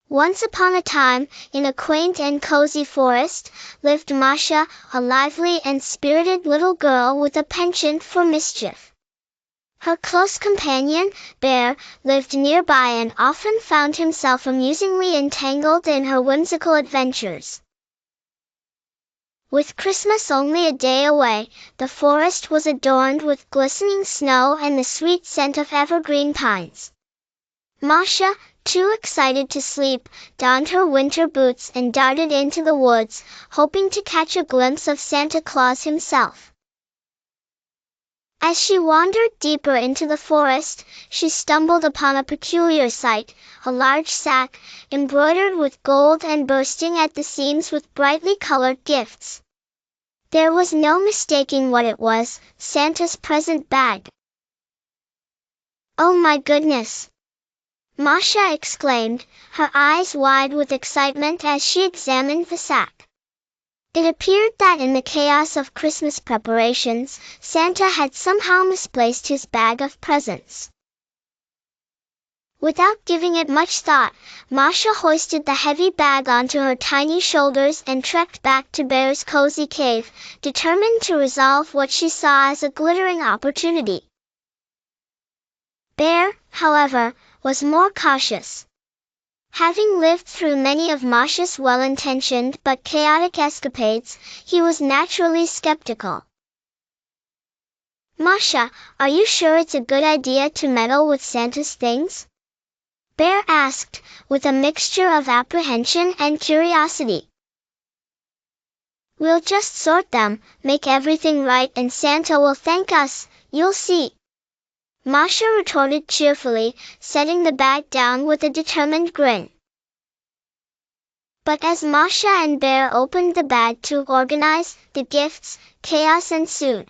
Once upon a time, in a quaint and cozy forest, lived Masha, a lively and spirited little girl with a penchant for mischief. Her close companion, Bear, lived nearby and often found himself amusingly entangled in her whimsical adventures. With Christmas only a day away, the forest was adorned with glistening snow and the sweet scent of evergreen pines. Masha, too excited to sleep, donned her winter boots and darted into the woods, hoping to catch a glimpse of Santa Claus himself. As she wandered deeper into the forest, she stumbled upon a peculiar sight, a large sack, embroidered with gold and bursting at the seams with brightly colored gifts. There was no mistaking what it was, Santa's present bag. "Oh my goodness!" Masha exclaimed, her eyes wide with excitement as she examined the sack. It appeared that in the chaos of Christmas preparations, Santa had somehow misplaced his bag of presents. Without giving it much thought, Masha hoisted the heavy bag onto her tiny shoulders and trekked back to Bear's cozy cave, determined to resolve what she saw as a glittering opportunity. Bear, however, was more cautious. Having lived through many of Masha's well-intentioned but chaotic escapades, he was naturally skeptical. "Masha, are you sure it's a good idea to meddle with Santa's things?" Bear asked, with a mixture of apprehension and curiosity. "We'll just sort them, make everything right, and Santa will thank us, you'll see," Masha retorted cheerfully, setting the bag down with a determined grin. But as Masha and Bear opened the bag to organize the gifts, chaos ensued.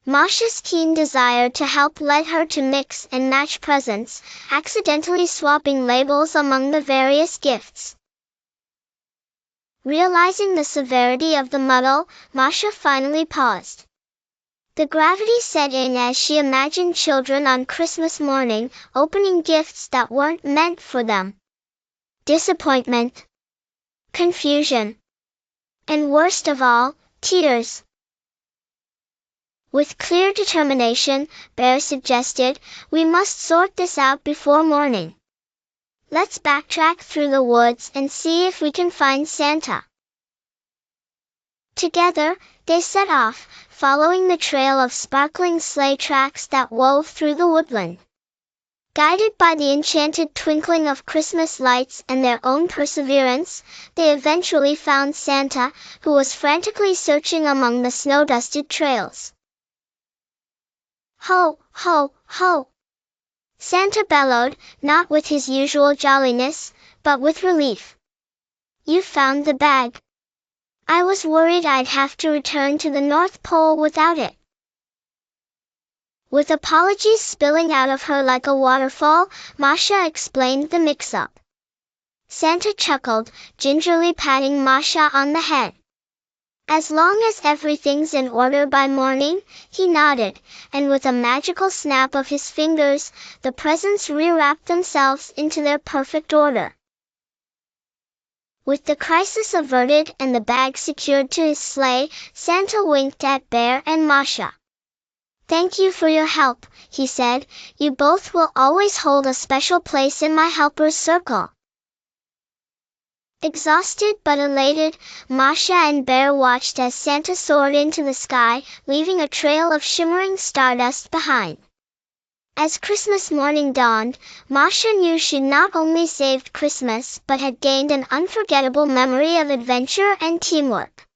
Masha's keen desire to help led her to mix and match presents, accidentally swapping labels among the various gifts. Realizing the severity of the muddle, Masha finally paused. The gravity set in as she imagined children on Christmas morning, opening gifts that weren't meant for them. Disappointment, confusion, and worst of all, tears. With clear determination, Bear suggested, "We must sort this out before morning. Let's backtrack through the woods and see if we can find Santa." Together, they set off, following the trail of sparkling sleigh tracks that wove through the woodland. Guided by the enchanted twinkling of Christmas lights and their own perseverance, they eventually found Santa, who was frantically searching among the snow-dusted trails. "Ho, ho, ho!" Santa bellowed, not with his usual jolliness, but with relief. "You found the bag. I was worried I'd have to return to the North Pole without it." With apologies spilling out of her like a waterfall, Masha explained the mix-up. Santa chuckled, gingerly patting Masha on the head. "As long as everything's in order by morning," he nodded, and with a magical snap of his fingers, the presents rewrapped themselves into their perfect order. With the crisis averted and the bag secured to his sleigh, Santa winked at Bear and Masha. "Thank you for your help," he said. "You both will always hold a special place in my helpers' circle." Exhausted but elated, Masha and Bear watched as Santa soared into the sky, leaving a trail of shimmering stardust behind. As Christmas morning dawned, Masha knew she'd not only saved Christmas but had gained an unforgettable memory of adventure and teamwork.